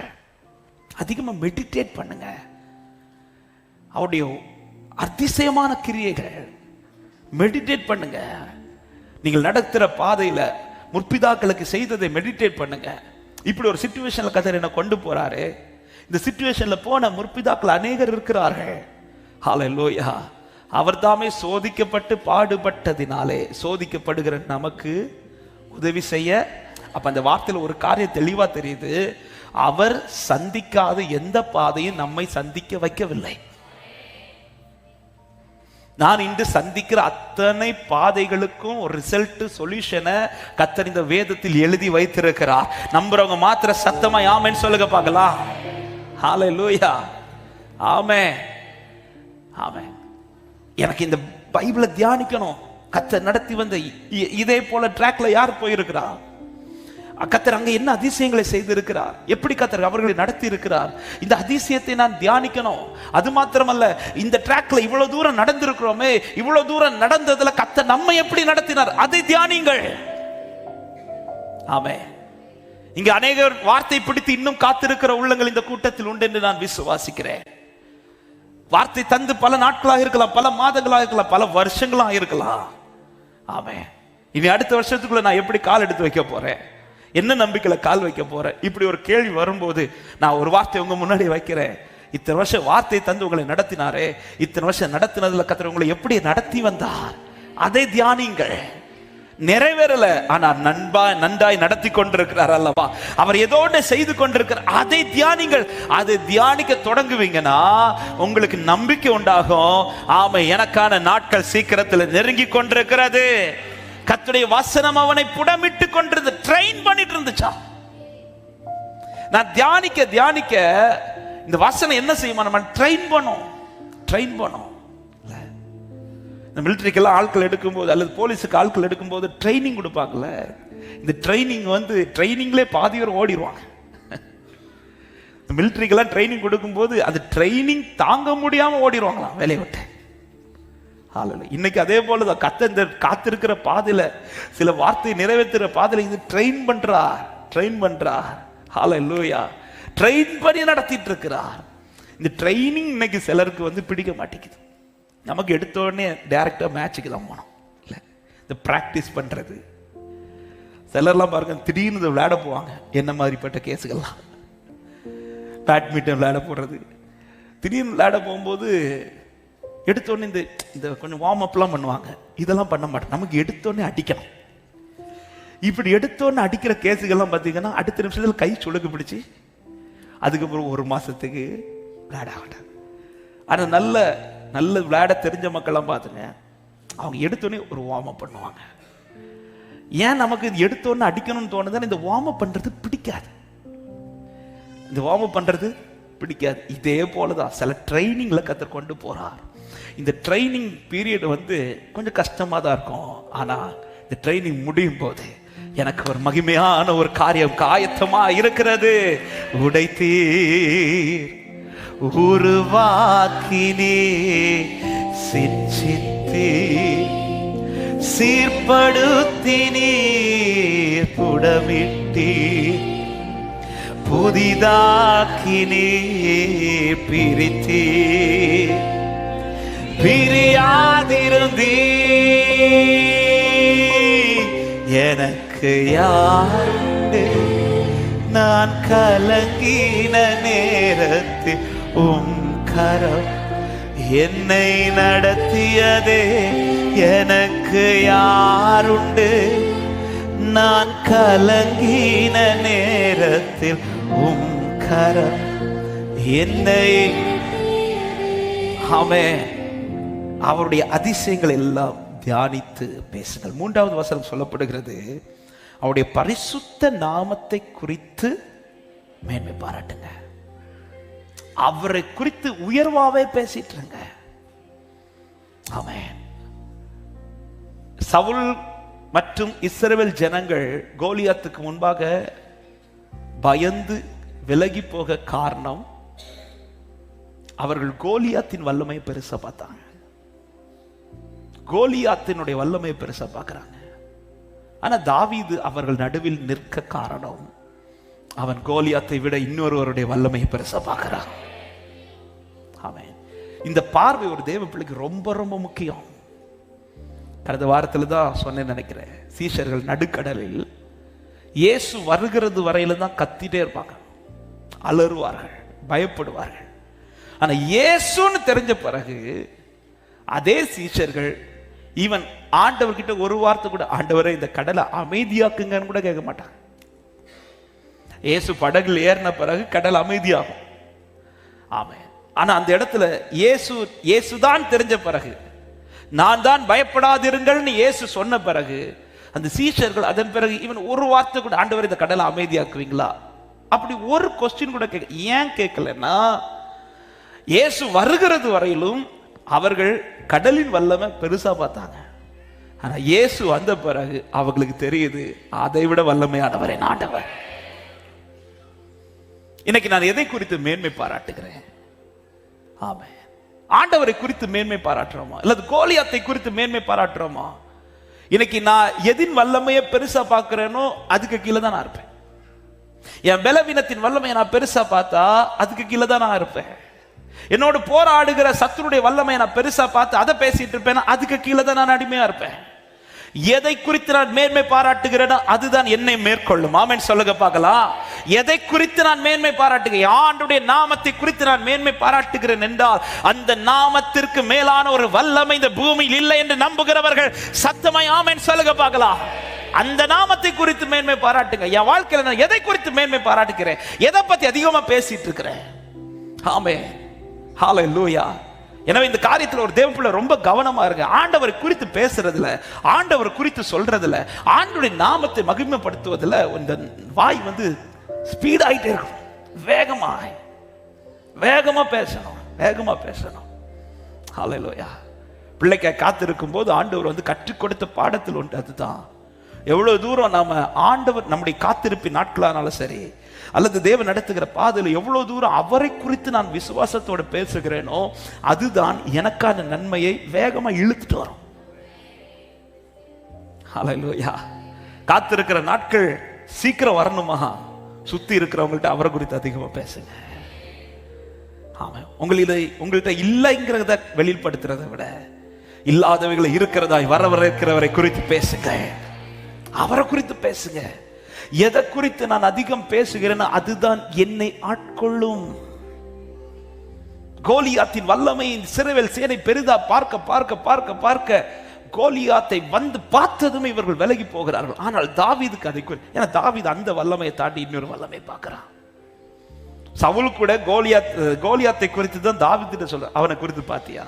அதிகமா மெடிடேட் பண்ணுங்க. அவருடைய அதிசயமான கிரியைகள் மெடிடேட் பண்ணுங்க. நீங்கள் நடத்துற பாதையில முற்பிதாக்களுக்கு செய்ததை மெடிடேட் பண்ணுங்க. இப்படி ஒரு சிச்சுவேஷன்ல கர்த்தர் என்ன கொண்டு போறாரு, இந்த சிச்சுவேஷன்ல போன முற்பிதாக்கள் அநேகர் இருக்கிறார்கள். ஹல்லேலூயா. அவர் தாமே சோதிக்கப்பட்டு பாடுபட்டதினாலே சோதிக்கப்படுகிற நமக்கு உதவி செய்ய. அப்ப அந்த வார்த்தையில ஒரு காரியம் தெளிவா தெரியுது, அவர் சந்திக்காத எந்த பாதையும் நம்மை சந்திக்க வைக்கவில்லை. நான் இன்று சந்திக்கிற அத்தனை பாதைகளுக்கும் ஒரு ரிசல்ட், சொல்யூஷனை கர்த்தர் இந்த வேதத்தில் எழுதி வைத்திருக்கிறார். நம்புறவங்க மாத்திர சத்தமா ஆமென் சொல்லுங்க பார்க்கலாம். ஹல்லேலூயா, ஆமென், ஆமென். எனக்கு இந்த பைபிளை தியானிக்கணும். கர்த்தர் நடத்தி வந்த இதே போல ட்ராக்ல யார் போயிருக்கிறா? கர்த்தர் அங்க என்ன அதிசயங்களை செய்திருக்கிறார், எப்படி கர்த்தர் அவர்களை நடத்தி இருக்கிறார், இந்த அதிசயத்தை நான் தியானிக்கணும். அது மாத்திரமல்ல, இந்த ட்ராக்ல இவ்வளவு தூரம் நடந்திருக்கிறோமே, இவ்வளவு தூரம் நடந்ததுல கர்த்தர் நம்மை எப்படி நடத்தினார், அதை தியானிங்கள். ஆமென். இங்க அநேகர் வார்த்தை பிடித்து இன்னும் காத்திருக்கிற உள்ளங்கள் இந்த கூட்டத்தில் உண்டு என்று நான் விசுவாசிக்கிறேன். வார்த்தை தந்து பல நாட்களாக இருக்கலாம், பல மாதங்களாக இருக்கலாம், பல வருஷங்களாக இருக்கலாம். ஆமென். இனி அடுத்த வருஷத்துக்குள்ள நான் எப்படி கால் எடுத்து வைக்க போறேன், என்ன நம்பிக்கையில கால் வைக்க போறேன், இப்படி ஒரு கேள்வி வரும்போது நான் ஒரு வார்த்தை உங்க முன்னாடி வைக்கிறேன். இத்தனை வருஷம் வார்த்தை தந்து உங்களை நடத்தினாரே, இத்தனை வருஷம் நடத்தினதுல கர்த்தர் உங்களை எப்படி நடத்தி வந்தார், அதை தியானிங்கள். நிறைவேறல, ஆனா நன்றாய் நடத்தி கொண்டிருக்கிறார் அல்லவா, அவர் ஏதோ செய்து கொண்டிருக்கிறார், அதை தியானிங்கள். அதை தியானிக்க தொடங்குவீங்கன்னா உங்களுக்கு நம்பிக்கை உண்டாகும். ஆமா, எனக்கான நாட்கள் சீக்கிரத்தில் நெருங்கி கொண்டிருக்கிறது. கர்த்தருடைய வசனம் அவனை புடமிட்டு கொண்டிருந்தது, ட்ரெயின் பண்ணிட்டு இருந்துச்சா. நான் தியானிக்க தியானிக்க இந்த வசனம் என்ன செய்யுமா, நம்ம ட்ரெயின் பண்ணும். மிலிட்டரிக்கெல்லாம் ஆட்கள் எடுக்கும்போது அல்லது போலீஸுக்கு ஆட்கள் எடுக்கும்போது ட்ரைனிங் கொடுப்பாங்கல்ல, இந்த ட்ரைனிங் ட்ரைனிங்லே பாதி பேர் ஓடிடுவாங்க. மிலிட்டரிக்கெல்லாம் ட்ரைனிங் கொடுக்கும்போது அது ட்ரைனிங் தாங்க முடியாம ஓடிடுவாங்களாம் வேலையை விட்டு. இன்னைக்கு அதே போலதான் கர்த்தர் இந்த காத்திருக்கிற பாதையில, சில வார்த்தை நிறைவேற்றுற பாதையில இது ட்ரெயின் பண்றார். ஹல்லேலூயா, ட்ரெயின் பண்ணி நடத்திட்டு இருக்கிறார். இந்த ட்ரைனிங் இன்னைக்கு சிலருக்கு பிடிக்க மாட்டேங்குது. நமக்கு எடுத்த உடனே டைரக்டா மேட்சுக்கு தான் போனோம். இல்லை, இந்த பிராக்டிஸ் பண்றது. சிலர்லாம் பாருங்க, திடீர்னு விளையாட போவாங்க. என்ன மாதிரிப்பட்ட கேஸுகள்லாம், பேட்மிண்டன் விளையாட போடுறது, திடீர்னு விளையாட போகும்போது எடுத்தோடனே இந்த கொஞ்சம் வார்ம் அப்லாம் பண்ணுவாங்க. இதெல்லாம் பண்ண மாட்டோம். நமக்கு எடுத்தோடனே அடிக்கணும். இப்படி எடுத்தோடனே அடிக்கிற கேஸுகள்லாம் பார்த்தீங்கன்னா அடுத்த நிமிஷத்தில் கை சுளுக்கு பிடிச்சி அதுக்கப்புறம் 1 மாசத்துக்கு விளையாட மாட்டாங்க. ஆனால் நல்ல விளையாட தெரிஞ்ச மக்கள்லாம் பார்த்துங்க, அவங்க எடுத்தோடனே ஒரு வார்ம் அப் பண்ணுவாங்க. ஏன் நமக்கு இது எடுத்தோடனே அடிக்கணும்னு தோணுதுன்னா, இந்த வார்ம் அப் பண்றது பிடிக்காது. இதே போலதான் சில ட்ரைனிங்ல கர்த்தர் கொண்டு போறார். இந்த ட்ரைனிங் பீரியட் கொஞ்சம் கஷ்டமா தான் இருக்கும். ஆனா இந்த ட்ரைனிங் முடியும் போது எனக்கு ஒரு மகிமையான ஒரு காரியம் காயத்தமா இருக்கிறது. உடைத்தீர், உருவாக்கினே, சிற்றித்தீர், சீர்படுத்தினீர், புடமிட்டீர், புதிதாக்கினே, பிரித்தீர், பிரியாதிருந்தீ, எனக்கு யாருண்டு, நான் கலங்கின நேரத்தில் கரம் என்னை நடத்தியதே, எனக்கு யாருண்டு, நான் கலங்கின நேரத்தில் கரம் என்னை. ஆமென். அவருடைய அதிசயங்கள் எல்லாம் தியானித்து பேசுங்கள். 3வது வசனம் சொல்லப்படுகிறது, அவருடைய பரிசுத்த நாமத்தை குறித்து மேன்மை பாராட்டுங்க. அவரை குறித்து உயர்வாவே பேசிட்டுருங்க. ஆமென். சவுல் மற்றும் இஸ்ரவேல் ஜனங்கள் கோலியாத்துக்கு முன்பாக பயந்து விலகி போக காரணம், அவர்கள் கோலியாத்தின் வல்லமையை பெருசா பார்த்தாங்க. கோலியாத்தினுடைய வல்லமையை பெருசா பார்க்கிறாங்க. ஆனா தாவீது அவர்கள் நடுவில் நிற்க காரணம், அவன் கோலியாத்தை விட இன்னொருவருடைய வல்லமையை பெருசா பார்க்கிறான். ஆமென். இந்த பார்வை ஒரு தேவ பிள்ளைக்கு ரொம்ப ரொம்ப முக்கியம். கடந்த வாரத்தில் தான் சொன்னேன்னு நினைக்கிறேன். சீஷர்கள் நடுக்கடலில் இயேசு வருகிறது வரையில தான் கத்திட்டே இருப்பாங்க, அலறுவார்கள், பயப்படுவார்கள். ஆனா இயேசுன்னு தெரிஞ்ச பிறகு அதே சீஷர்கள் ஈவன் ஆண்டவர்கிட்ட ஒரு வார்த்தை கூட, ஆண்டவரை இந்த கடலை அமைதியாக்குங்கன்னு கூட கேட்க மாட்டாங்க. இயேசு படகுல ஏறின பிறகு கடல் அமைதியாகும். ஆமென். ஆனா அந்த இடத்துல இயேசுதான் தெரிஞ்ச பிறகு நான் தான், பயப்படாதிருங்கள்னு இயேசு சொன்ன பிறகு அந்த சீஷர்கள் அதன் பிறகு இவன் ஒரு வார்த்தை கூட, ஆண்டவர் இந்த கடலை அமைதியாக்குவீங்களா அப்படி ஒரு கொஸ்டின் கூட கேட்க. ஏன் கேட்கலன்னா, இயேசு வருகிறது வரையிலும் அவர்கள் கடலின் வல்லமை பெருசா பார்த்தாங்க. ஆனா இயேசு வந்த பிறகு அவங்களுக்கு தெரியுது, அதை விட வல்லமையானவரே ஆண்டவர். இன்னைக்கு நான் எதை குறித்து மேன்மை பாராட்டுகிறேன்? ஆமென். ஆண்டவரை குறித்து மேன்மை பாராட்டுறோமா, இல்ல கோலியாத்தை குறித்து மேன்மை பாராட்டுறோமா? இன்னைக்கு நான் எதின் வல்லமையை பெருசா பார்க்கிறேனோ அதுக்கு கீழே தான் நான் இருப்பேன். என் பலவீனத்தின் வல்லமையை நான் பெருசா பார்த்தா அதுக்கு கீழே தான் நான் இருப்பேன். என்னோடு போராடுகிற சத்துருடைய வல்லமையை நான் பெருசா பார்த்து அதை பேசிட்டு இருப்பேன், அதுக்கு கீழே தான் நான் அடிமையா இருப்பேன். எதை குறித்து நான் மேன்மை பாராட்டுகிறேனோ அதுதான் என்னை மேற்கொள்ளும். ஆமென் சொல்லுங்க பார்க்கலாம். எதை குறித்து நான் மேன்மை பாராட்டுகிறேன்? ஆண்டவருடைய நாமத்தை குறித்து நான் மேன்மை பாராட்டுகிறேன் என்றால் அந்த நாமத்திற்கு மேலான ஒரு வல்லமை இந்த பூமியில் இல்லை என்று நம்புகிறவர்கள் சத்தமாய் ஆமென் சொல்லுங்க பார்க்கலாம். அந்த நாமத்தை குறித்து மேன்மை பாராட்டுங்க. என் வாழ்க்கையில நான் எதை குறித்து மேன்மை பாராட்டுகிறேன்? எதை பத்தி அதிகமா பேசிட்டு இருக்கிறேன்? ஆமென், ஹல்லேலூயா. எனவே இந்த காரியத்தில் ஒரு தேவ பிள்ளை ரொம்ப கவனமா இருங்க. ஆண்டவரை குறித்து பேசுறதுல, ஆண்டவர் குறித்து சொல்றதுல, ஆண்டவருடைய நாமத்தை மகிமைப்படுத்துவதில் இந்த வாய் ஸ்பீட் ஆகிட்டே இருக்கும். வேகமா பேசணும், வேகமா பேசணும். ஹல்லேலூயா. பிள்ளைக்க காத்திருக்கும் போது ஆண்டவர் கற்றுக் கொடுத்த பாடத்தில் ஒன்று அதுதான். எவ்வளவு தூரம் நாம ஆண்டவர் நம்முடைய காத்திருப்பின் நாட்களானாலும் சரி, அல்லது தேவன் நடத்துகிற பாதையில் எவ்வளவு தூரம் அவரை குறித்து நான் விசுவாசத்தோடு பேசுகிறேனோ அதுதான் எனக்கான நன்மையை வேகமா இழுத்துட்டு வரும். ஹல்லேலூயா. காத்திருக்கிற நாட்கள் சீக்கிரம் வரணுமா? சுத்தி இருக்கிறவங்கள்ட்ட அவரை குறித்து அதிகமா பேசுங்க. ஆமா, உங்கள்கிட்ட இல்லைங்கிறத வெளிப்படுத்துறதை விட இல்லாதவைகளை இருக்கிறதாய் வரவிருக்கிறவரை குறித்து பேசுங்க. அவரை குறித்து பேசுங்க. எதை குறித்து நான் அதிகம் பேசுகிறேன் அதுதான் என்னை ஆட்கொள்ளும். கோலியாத்தின் வல்லமை சிறுவேல் சேனை பெரிதா பார்க்க பார்க்க பார்க்க பார்க்க கோலியாத்தை பார்த்ததும் இவர்கள் விலகி போகிறார்கள். ஆனால் தாவீதுக்கு அதை ஏன்னா தாவீது அந்த வல்லமையை தாண்டி இன்னொரு வல்லமை பார்க்கிறான். சவுல் கூட கோலியாத்தை குறித்து தான் தாவீது சொல்ற. அவனை குறித்து பாத்தியா?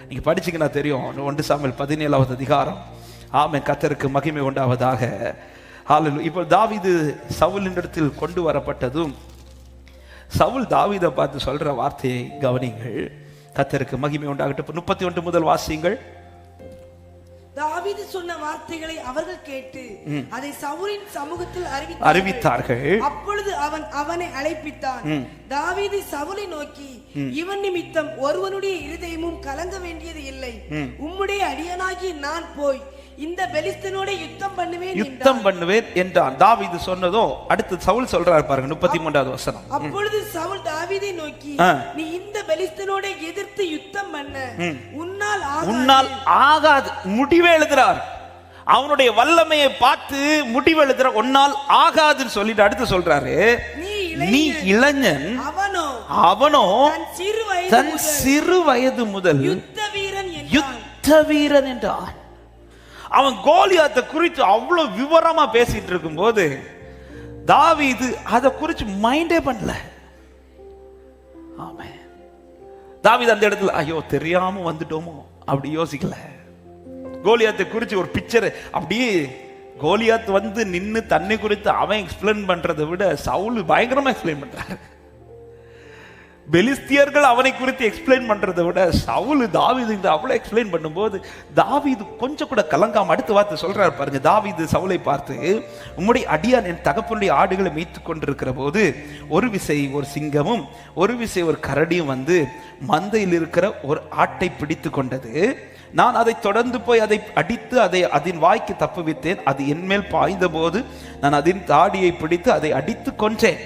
நீங்க படிச்சீங்கன்னா தெரியும். 1 சாமுவேல் 17வது அதிகாரம். ஆமென், கர்த்தருக்கு மகிமை உண்டாவதாக. ஹல்லேலூயா. இப்போ தாவீது சவுலின் இடத்தில் கொண்டு வரப்பட்டதும் சவுல் தாவீதை பார்த்து சொல்ற வார்த்தையை கவனிங்கள். கர்த்தருக்கு மகிமை உண்டாகட்டும். 31 முதல் வாசியுங்கள். தாவீது சொன்ன வார்த்தைகளை அவர்கள் கேட்டு அதை சவுலின் சமூகத்தில் அறிவித்தார்கள். அப்பொழுது அவன் அவனை அழைப்பித்தான். தாவீது சவுலை நோக்கி, இவன் நிமித்தம் ஒருவனுடைய இருதயமும் கலங்க வேண்டியது இல்லை. உம்முடைய அடியனாகி நான் போய் இந்த பெலிஸ்தனோட யுத்தம் பண்ணுவேன் என்றான். தாவீது சொன்னதோ அடுத்து சவுல் சொல்றார் பாருங்க, 33வது வசனம். அப்பொழுது சவுல் தாவீதை நோக்கி, நீ இந்த பெலிஸ்தனோட எதிர்த்து யுத்தம் பண்ண உன்னால் ஆகாது. முடிவே எழுதுறார். அவனுடைய வல்லமையை பார்த்து முடிவு எழுதுற, உன்னால் ஆகாதுன்னு சொல்லிட்டு அடுத்து சொல்றாரு, நீ இளைஞன், அவனோ தன் சிறு வயது முதல் யுத்த வீரன் என்றான். அவன் கோலியாத்தை குறித்து அவ்வளவு விவரமா பேசிட்டு இருக்கும் போது தாவீது அதை குறித்து மைண்டே பண்ணல. ஆமே, தாவீது அந்த இடத்துல ஐயோ தெரியாம வந்துட்டோமோ அப்படி யோசிக்கல. கோலியாத்தை குறித்து ஒரு பிக்சர் அப்படியே கோலியாத் நின்னு தன்னை குறித்து அவன் எக்ஸ்பிளைன் பண்றதை விட சவுல் பயங்கரமா எக்ஸ்பிளைன் பண்றாரு. பெலிஸ்தியர்கள் அவனை குறித்து எக்ஸ்பிளைன் பண்றதை விட சவுல் தாவீது அவ்வளவு எக்ஸ்பிளைன் பண்ணும்போது தாவீது கொஞ்சம் கூட கலங்காம அடுத்த வார்த்தை சொல்றாரு பாருங்க. தாவீது சவுலை பார்த்து, உம்முடைய அடியான் என் தகப்பனுடைய ஆடுகளை மேய்த்துக் கொண்டிருக்கிற போது ஒரு விசை ஒரு சிங்கமும் ஒரு விசை ஒரு கரடியும் மந்தையில் இருக்கிற ஒரு ஆட்டை பிடித்து கொண்டது. நான் அதை தொடர்ந்து போய் அதை அடித்து அதை அதன் வாய்க்கு தப்புவித்தேன். அது என்மேல் பாய்ந்த போது நான் அதன் தாடியை பிடித்து அதை அடித்து கொன்றேன்.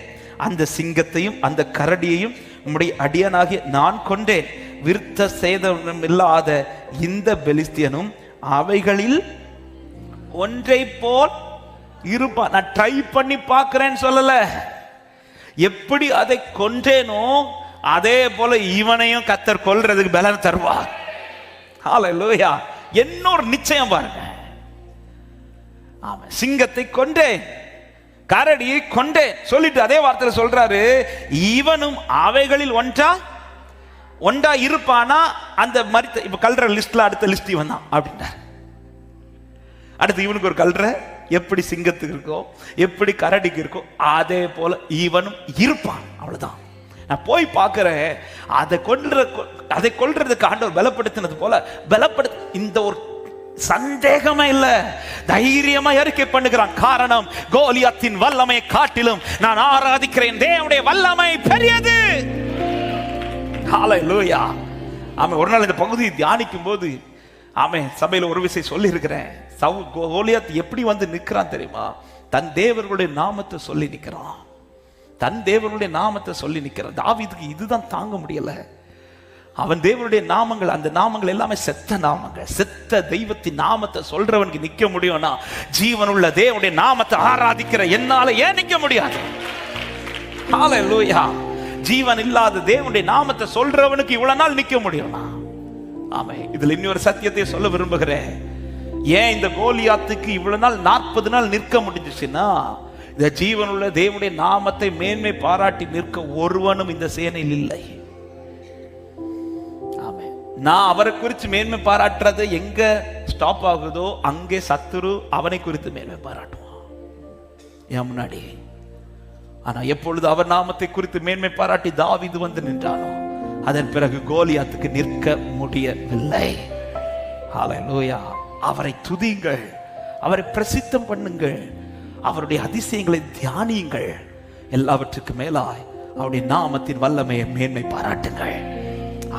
அந்த சிங்கத்தையும் அந்த கரடியையும் உம்முடைய அடியானாகிய நான் கொண்டேன். விருத்த சேதம் இல்லாத இந்த பெலிஸ்தியனும் அவைகளில் ஒன்றை போல் இருப்பான். நான் ட்ரை பண்ணி பார்க்கிறேன்னு சொல்லல, எப்படி அதை கொன்றேனோ அதே போல இவனையும் கர்த்தர் கொல்றதுக்கு பலன் தருவார். ஹல்லேலூயா. என்னொரு நிச்சயம் பாருங்க. ஆமா, சிங்கத்தை கொன்றேன், கரடியை கொண்டேன் சொல்லிட்டு அதே வார்த்தையில சொல்றாரு, இவனும் அவைகளில் ஒன்றா ஒண்டா இருப்பானா அந்த மரித்த இப்ப கல்ற லிஸ்ட்ல அடுத்த லிஸ்ட் இவன் தான் அப்படின்றார். அடுத்து இவனுக்கு ஒரு கல்ற எப்படி சிங்கத்துக்கு இருக்கோ எப்படி கரடிக்கு இருக்கோ அதே போல இவனும் இருப்பான். அவ்வளவுதான். நான் போய் பார்க்கிறேன், அதை கொல்றதுக்கு ஆண்டவர் பலப்படுத்தினது போல இந்த ஒரு சந்தேகமே இல்ல, தைரியமா அறிக்கை பண்ணுகிறான். காரணம், கோலியாத்தின் வல்லமையை காட்டிலும் நான் ஆராதிக்கிறேன் தேவனுடைய வல்லமை பெரியது. ஹல்லேலூயா. ஆமென். ஒரு நாள் இந்த பகுதியை தியானிக்கும் போது ஆமென் சபையில ஒரு விஷயம் சொல்லி இருக்கிறேன். கோலியாத் எப்படி வந்து நிற்கிறான் தெரியுமா? தன் தேவர்களுடைய நாமத்தை சொல்லி நிற்கிறான். தன் தேவனுடைய நாமத்தை சொல்லி நிற்கிறான். தாவீதுக்கு இதுதான் தாங்க முடியல. அவன் தேவனுடைய நாமங்கள், அந்த நாமங்கள் எல்லாமே செத்த நாமங்கள். செத்த தெய்வத்தின் நாமத்தை சொல்றவனுக்கு நிக்க முடியும்னா ஜீவனுள்ள தேவனுடைய நாமத்தை ஆராதிக்கிற என்னால ஏன் நிக்க முடியாது? ஹல்லேலூயா. ஜீவன் இல்லாத தேவனுடைய நாமத்தை சொல்றவனுக்கு இவ்வளவு நாள் நிக்க முடியும்னா ஆமென். இதுல இன்னொரு சத்தியத்தை சொல்ல விரும்புகிறேன். ஏன் இந்த கோலியாத்துக்கு இவ்வளவு நாள் 40 நாள் நிற்க முடிஞ்சிச்சுன்னா, இந்த ஜீவனுள்ள தேவனுடைய நாமத்தை மேன்மை பாராட்டி நிற்க ஒருவனும் இந்த சேனையில் இல்லை. ஆமென். நான் அவரை குறித்து மேன்மை பாராட்டுறது எங்க ஸ்டாப் ஆகுதோ அங்கே சத்துரு அவனை குறித்து மேன்மை பாராட்டுவான் என் முன்னாடி. ஆனா எப்பொழுது அவர் நாமத்தை குறித்து மேன்மை பாராட்டி தாவீது வந்து நின்றானோ அதன் பிறகு கோலியாத்துக்கு நிற்க முடியவில்லை. ஹல்லேலூயா. அவரை துதியுங்கள், அவரை பிரசித்தம் பண்ணுங்கள், அவருடைய அதிசயங்களை தியானியுங்கள். எல்லாவற்றுக்கு மேலாய் அவருடைய நாமத்தின் வல்லமையை மேன்மை பாராட்டுங்கள்.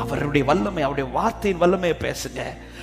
அவருடைய வல்லமை, அவருடைய வார்த்தையின் வல்லமையை பேசுங்க,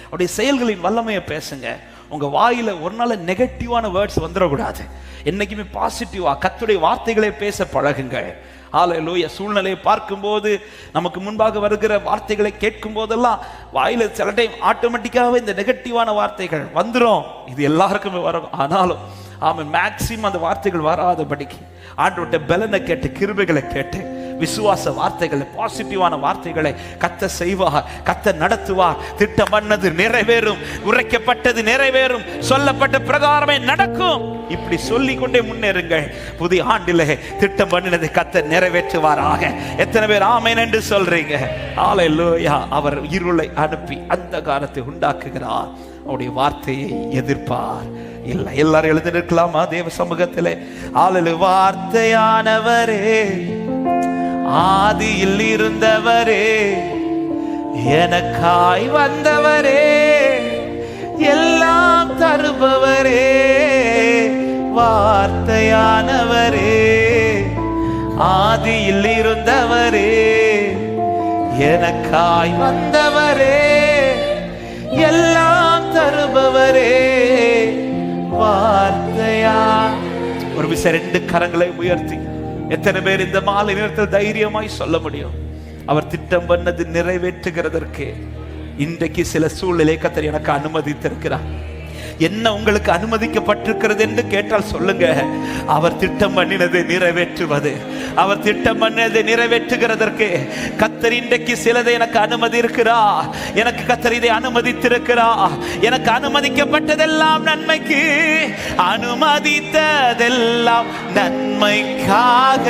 அவருடைய செயல்களின் வல்லமையை பேசுங்க. உங்க வாயில ஒரு நாள் நெகட்டிவான வேர்ட்ஸ் வந்துடக்கூடாது. என்னைக்குமே பாசிட்டிவா கர்த்தருடைய வார்த்தைகளை பேச பழகுங்கள். ஹல்லேலூயா. சூழ்நிலையை பார்க்கும்போது, நமக்கு முன்பாக வருகிற வார்த்தைகளை கேட்கும் போதெல்லாம் வாயில சில டைம் ஆட்டோமேட்டிக்காவே இந்த நெகட்டிவான வார்த்தைகள் வந்துடும். இது எல்லாருக்குமே வரும். ஆனாலும் ஆமென் மேக்சிமம் அந்த வார்த்தைகள் வராதபடிக்கு ஆண்டவருடைய பலனை கேட்டு, கிருபைகளை கேட்டு, விசுவாச வார்த்தைகளை, பாசிட்டிவான வார்த்தைகளை கத்த செய்வார், கத்த நடத்துவார். திட்டம் பண்ணது நிறைவேறும், உரைக்கப்பட்டது நிறைவேறும், சொல்லப்பட்ட பிரகாரமே நடக்கும். இப்படி சொல்லிக் கொண்டே முன்னேறுங்கள். புதிய ஆண்டிலே திட்டம் பண்ணினதை கத்த நிறைவேற்றுவாராக. எத்தனை பேர் ஆமென் என்று சொல்றீங்க? ஹல்லேலூயா. அவர் இருளை அனுப்பி அந்த காலத்தை உண்டாக்குகிறார். அவருடைய வார்த்தையை எதிர்ப்பார் இல்லை. எல்லாரும் எழுதி நிற்கலாமா தேவ சமூகத்திலே? ஹல்லேலூயா. வார்த்தையானவரே, ஆதியில் இருந்தவரே, எனக்காய் வந்தவரே, எல்லாம் தருபவரே, வார்த்தையானவரே, ஆதியில் இருந்தவரே, எனக்காய் வந்தவரே, எல்லாம் தருபவரே, வார்த்தையா. ஒரு விஷயம், 2 கரங்களை உயர்த்தி எத்தனை பேர் இந்த மாலை நேரத்தில் தைரியமாய் சொல்ல முடியும்? அவர் திட்டம் பண்ணது நிறைவேற்றுகிறதற்கு இன்றைக்கு சில சூழ்நிலை கர்த்தர் எனக்கு அனுமதித்திருக்கிறார். என்ன உங்களுக்கு அனுமதிக்கப்பட்டிருக்கிறது என்று கேட்டால் சொல்லுங்க. அவர் திட்டம் பண்ணினதை நிறைவேற்றுவது, அவர் திட்டம் பண்ணினதை நிறைவேற்றுகிறதற்கு கர்த்தர் இன்றைக்கு சிலதை எனக்கு அனுமதி இருக்கிறா. எனக்கு கர்த்தர் இதை அனுமதித்திருக்கிறார். எனக்கு அனுமதிக்கப்பட்டதெல்லாம் நன்மைக்கு, அனுமதித்ததெல்லாம் நன்மைக்காக,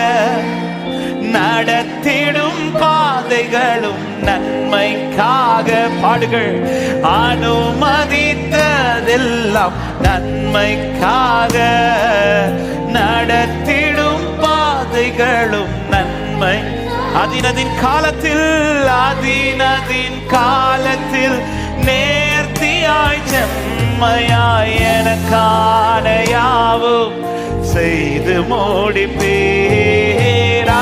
நடத்திடும் பாதைகளும் நன்மைக்காக. பாடுகள். அனுமதித்ததெல்லாம் நன்மைக்காக, நடத்திடும் பாதைகளும் நன்மை. அதினதின் காலத்தில் நேர்த்தியாய் செம்மையாய் எனக்கான யாவும் செய்து முடிப்பேன்.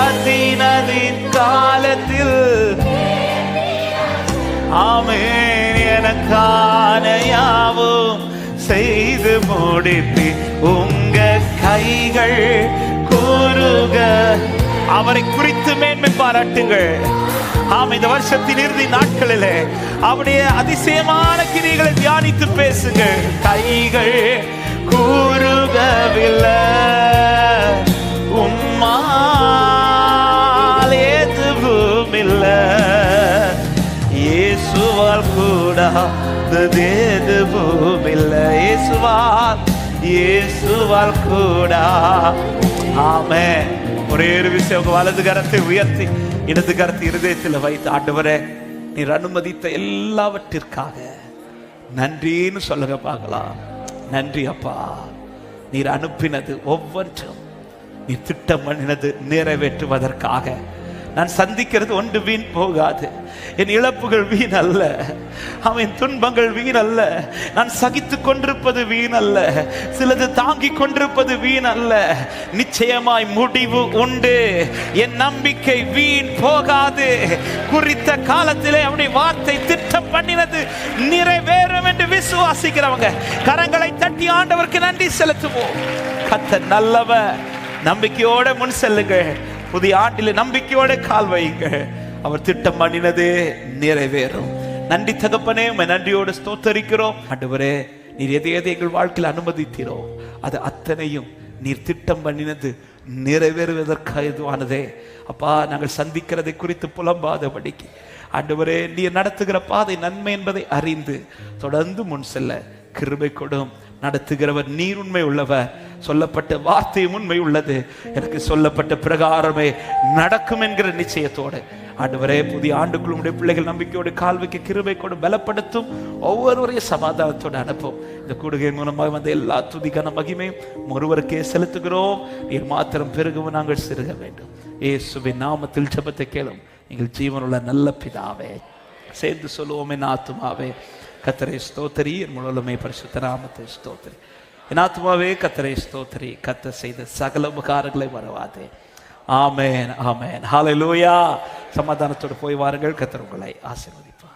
அதினதின் காலத்தில் ஆமென் எனக்கான யாவும் செய்து முடிப்பேன். உங்க கைகள் கூறுக. அவரை குறித்து மேன்மை பாராட்டுங்கள். ஆமென். இந்த வருஷத்தின் இறுதி நாட்களிலே அவருடைய அதிசயமான கிரியைகளை தியானித்து பேசுங்கள். கைகள் கூறுகவில்லை, உம்மால் எதுவும் இல்லை, இயேசுவால் கூடாதது எதுவும் இல்லை, இயேசுவால் கூடா. ஆமென். ஒரே ஒரு விஷயம், வலது கரத்தை உயர்த்தி இடது கரத்து இருதயத்தில் வைத்து, ஆண்டவரே நீர் அனுமதித்த எல்லாவற்றிற்காக நன்றின்னு சொல்லுங்க பார்க்கலாம். நன்றி அப்பா, நீர் அனுப்பினது ஒவ்வொன்றும் நீர் திட்டம் பண்ணினது நிறைவேற்றுவதற்காக. நான் சந்திக்கிறது ஒன்று வீண் போகாது. என் இழப்புகள் வீண் அல்ல, அவன் துன்பங்கள் வீண் அல்ல, நான் சகித்து கொண்டிருப்பது வீண் அல்ல, சிலது தாங்கிக் கொண்டிருப்பது வீண் அல்ல. நிச்சயமாய் முடிவு உண்டு. என் நம்பிக்கை வீண் போகாது. குறித்த காலத்திலே அவனுடைய வார்த்தை திட்டம் பண்ணினது நிறைவேறும் என்று விசுவாசிக்கிறவங்க கரங்களை தட்டி ஆண்டவருக்கு நன்றி செலுத்துவோம். கர்த்தர் நல்லவர். நம்பிக்கையோட முன் செல்லுங்கள். புதிய ஆண்டில் நம்பிக்கையோட கால் வையுங்க. அவர் திட்டம் பண்ணினதே நிறைவேறும். நன்றி தகப்பனே, நன்றியோடு ஸ்தோத்தரிக்கிறோம். ஆண்டவரே, நீர் எதை எங்கள் வாழ்க்கையில் அனுமதித்தீரோ அது அத்தனையும் நீர் திட்டம் பண்ணினது நிறைவேறுவதற்கு இதுவானதே. அப்பா, நாங்கள் சந்திக்கிறதை குறித்து புலம்பாதபடிக்கு ஆண்டவரே, நீர் நடத்துகிற பாதை நன்மை என்பதை அறிந்து தொடர்ந்து முன் செல்ல கிருபை கொடும். நடத்துகிறவர் நீர் உண்மை உள்ளவர். சொல்லப்பட்ட வார்த்தையும் உண்மை உள்ளது. எனக்கு சொல்லப்பட்ட பிரகாரமே நடக்கும் என்கிற நிச்சயத்தோடு ஆண்டவரே, புதிய ஆண்டுக்குள் உடைய பிள்ளைகள் நம்பிக்கையோடு கால் வைக்க கிருபை கொடு. பலப்படுத்தும். ஒவ்வொருவரையும் சமாதானத்தோடு அனுப்பும். இந்த கூடுகை மூலமாக வந்த எல்லா துதிக்கான மகிமையும் ஒருவருக்கே செலுத்துகிறோம். நீர் மாத்திரம் பெருகவும் நாங்கள் சிறுக வேண்டும். இயேசுவின் நாமத்தில் ஜெபத்தை கேளும் எங்கள் ஜீவனுள்ள நல்ல பிதாவே. சேர்ந்து சொல்லுவோம், என் ஆத்துமாவே கர்த்தரை ஸ்தோத்திரி, என் முழுமே பரிசுத்த நாமத்தை ஸ்தோத்திரி. என் ஆத்துமாவே கர்த்தரை ஸ்தோத்திரி, கர்த்தர் செய்த சகல உபகாரங்களை மறவாதே. ஆமென், ஆமென், ஹல்லேலூயா. சமாதானத்தோடு போய் வாருங்கள். கர்த்தர் உங்களை ஆசீர்வதிப்பார்.